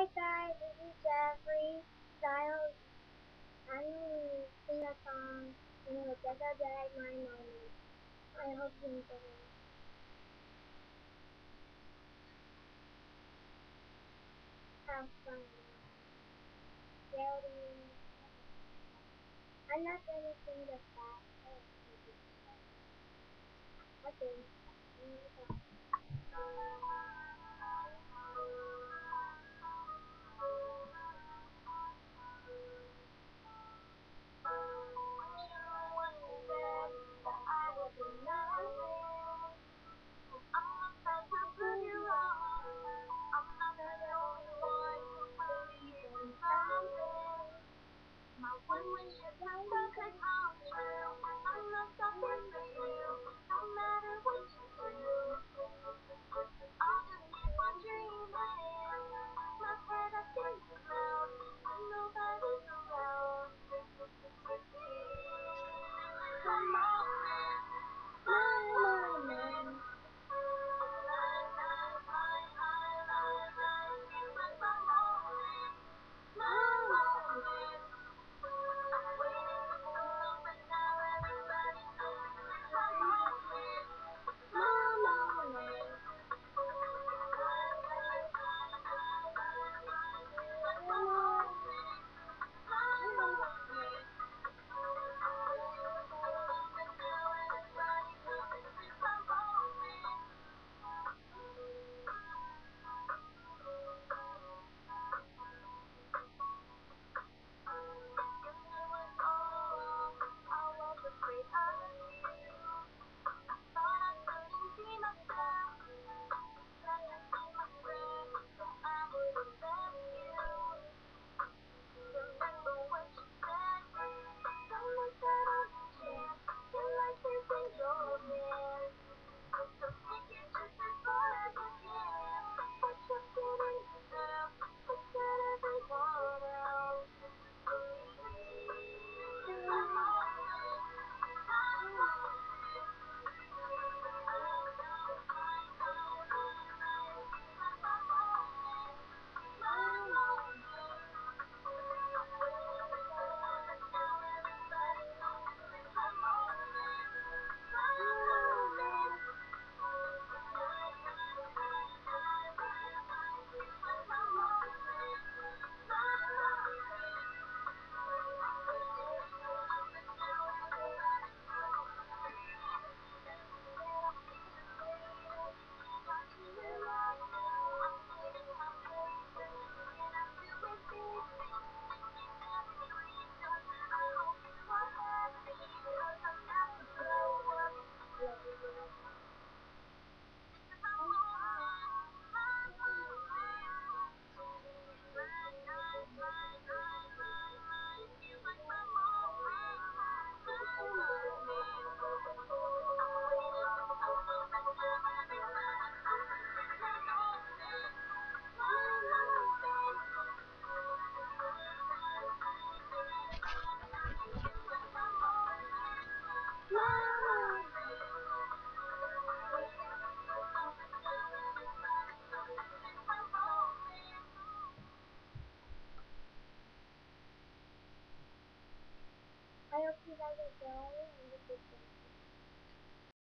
Hi guys, this is Jeffrey Styles. I'm gonna sing a song in the Jetta Day My Moment. I hope you enjoy it. Have fun. Ready? I'm not gonna sing the fast. Okay. My one wish is never could come true. I'm not stopping for you, no matter what you do. I'll just keep on dreaming. My head up in the clouds, when nobody's around. My moment, my moment. I hope you guys enjoy.